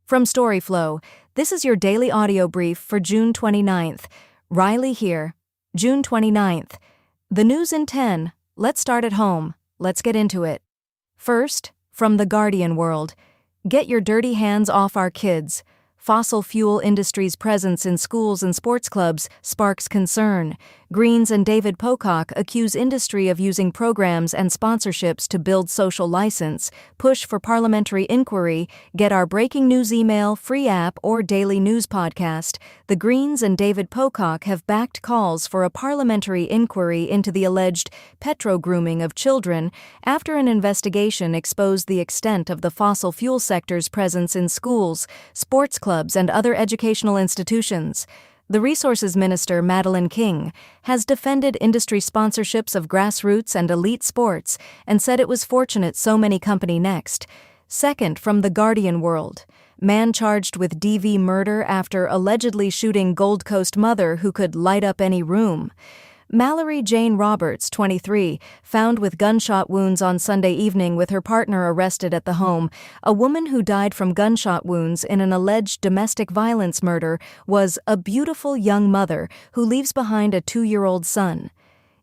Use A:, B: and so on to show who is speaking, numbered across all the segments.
A: From storyflo, this is your daily audio brief for June 29th. Riley here. June 29th. The news in 10. Let's start at home. Let's get into it. First, from the Guardian world. Get your dirty hands off our kids. Fossil fuel industry's presence in schools and sports clubs sparks concern. Greens and David Pocock accuse industry of using programs and sponsorships to build social license, push for parliamentary inquiry, get our breaking news email, free app, or daily news podcast. The Greens and David Pocock have backed calls for a parliamentary inquiry into the alleged petro-grooming of children after an investigation exposed the extent of the fossil fuel sector's presence in schools, sports clubs, and other educational institutions. The Resources Minister, Madeleine King, has defended industry sponsorships of grassroots and elite sports and said it was fortunate so many company next. Second, from the Guardian world. Man charged with DV murder after allegedly shooting Gold Coast mother who could light up any room. Mallory Jane Roberts, 23, found with gunshot wounds on Sunday evening with her partner arrested at the home. A woman who died from gunshot wounds in an alleged domestic violence murder was a beautiful young mother who leaves behind a 2-year-old son.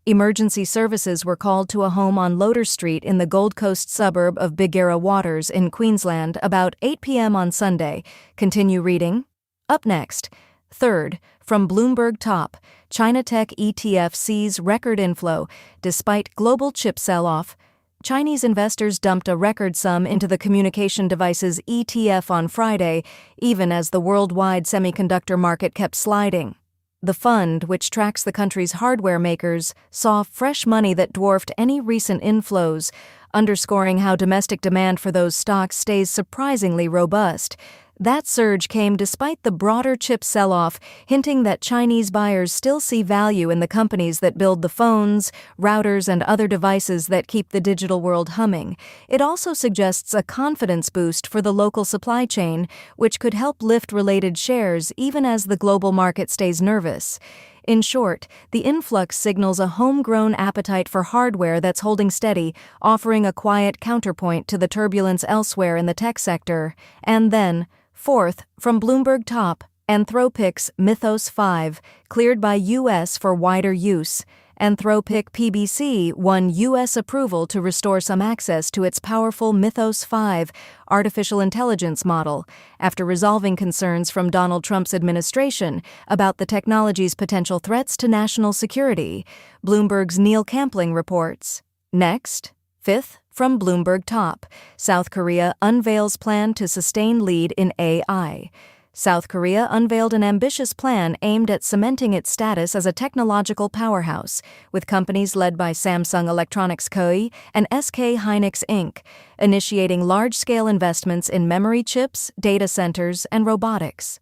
A: Emergency services were called to a home on Loder Street in the Gold Coast suburb of Bigera Waters in Queensland about 8 p.m. on Sunday. Continue reading. Up next. Third, from Bloomberg Top, China Tech ETF sees record inflow despite global chip sell-off. Chinese investors dumped a record sum into the communication devices ETF on Friday, even as the worldwide semiconductor market kept sliding. The fund, which tracks the country's hardware makers, saw fresh money that dwarfed any recent inflows, underscoring how domestic demand for those stocks stays surprisingly robust. That surge came despite the broader chip sell-off, hinting that Chinese buyers still see value in the companies that build the phones, routers, and other devices that keep the digital world humming. It also suggests a confidence boost for the local supply chain, which could help lift related shares even as the global market stays nervous. In short, the influx signals a homegrown appetite for hardware that's holding steady, offering a quiet counterpoint to the turbulence elsewhere in the tech sector. And then, fourth, from Bloomberg Top, Anthropic's Mythos 5, cleared by U.S. for wider use. Anthropic PBC won U.S. approval to restore some access to its powerful Mythos 5 artificial intelligence model after resolving concerns from Donald Trump's administration about the technology's potential threats to national security. Bloomberg's Neil Campling reports. Next, fifth, from Bloomberg Top, South Korea unveils plan to sustain lead in AI. South Korea unveiled an ambitious plan aimed at cementing its status as a technological powerhouse, with companies led by Samsung Electronics Co. and SK Hynix Inc., initiating large-scale investments in memory chips, data centers, and robotics.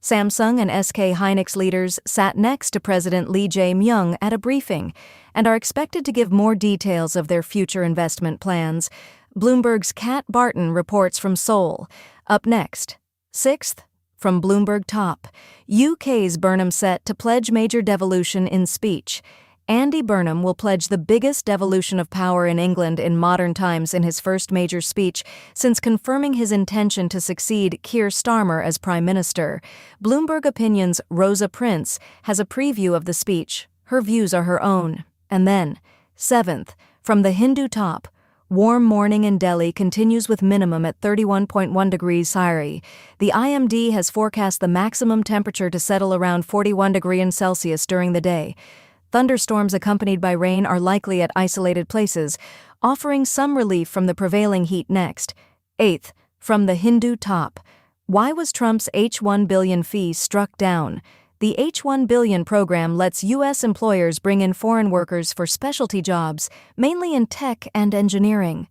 A: Samsung and SK Hynix leaders sat next to President Lee Jae-myung at a briefing and are expected to give more details of their future investment plans. Bloomberg's Kat Barton reports from Seoul. Up next. Sixth, from Bloomberg Top, UK's Burnham set to pledge major devolution in speech. Andy Burnham will pledge the biggest devolution of power in England in modern times in his first major speech since confirming his intention to succeed Keir Starmer as Prime Minister. Bloomberg Opinion's Rosa Prince has a preview of the speech. Her views are her own. And then, seventh, from the Hindu Top, warm morning in Delhi continues with minimum at 31.1 degrees Celsius. The IMD has forecast the maximum temperature to settle around 41 degrees Celsius during the day. Thunderstorms accompanied by rain are likely at isolated places, offering some relief from the prevailing heat next. Eighth, from the Hindu Top. Why was Trump's H-1 billion fee struck down? The H-1 billion program lets U.S. employers bring in foreign workers for specialty jobs, mainly in tech and engineering.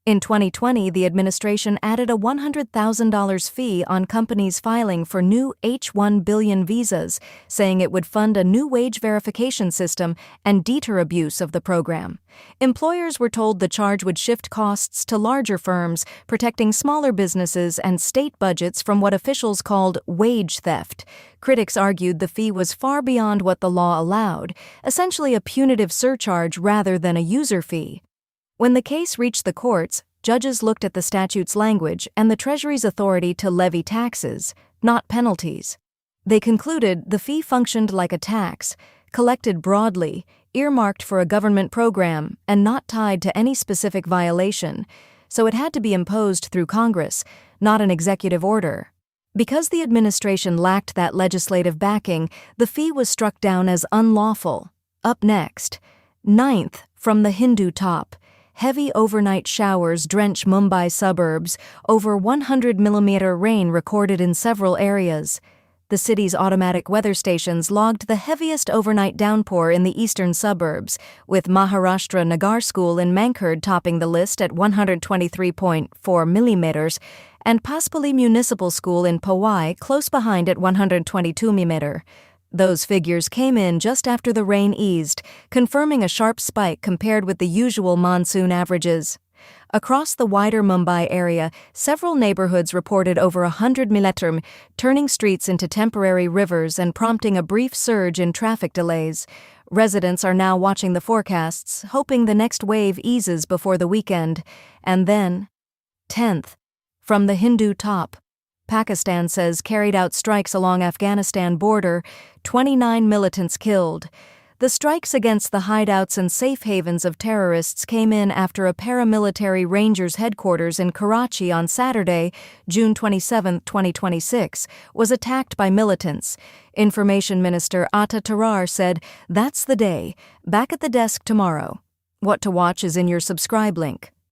A: In 2020, the administration added a $100,000 fee on companies filing for new H-1 billion visas, saying it would fund a new wage verification system and deter abuse of the program. Employers were told the charge would shift costs to larger firms, protecting smaller businesses and state budgets from what officials called wage theft. Critics argued the fee was far beyond what the law allowed, essentially a punitive surcharge rather than a user fee. When the case reached the courts, judges looked at the statute's language and the Treasury's authority to levy taxes, not penalties. They concluded the fee functioned like a tax, collected broadly, earmarked for a government program, and not tied to any specific violation, so it had to be imposed through Congress, not an executive order. Because the administration lacked that legislative backing, the fee was struck down as unlawful. Up next, 9th, from the Hindu top. Heavy overnight showers drench Mumbai suburbs, over 100mm rain recorded in several areas. The city's automatic weather stations logged the heaviest overnight downpour in the eastern suburbs, with Maharashtra Nagar School in Mankhurd topping the list at 123.4mm, and Paspali Municipal School in Powai close behind at 122mm. Those figures came in just after the rain eased, confirming a sharp spike compared with the usual monsoon averages. Across the wider Mumbai area, several neighborhoods reported over 100mm, turning streets into temporary rivers and prompting a brief surge in traffic delays. Residents are now watching the forecasts, hoping the next wave eases before the weekend. And then, 10th, from the Hindu top. Pakistan says carried out strikes along Afghanistan border, 29 militants killed. The strikes against the hideouts and safe havens of terrorists came in after a paramilitary Rangers headquarters in Karachi on Saturday, June 27, 2026, was attacked by militants. Information Minister Atta Tarar said, "That's the day. Back at the desk tomorrow." What to watch is in your subscribe link.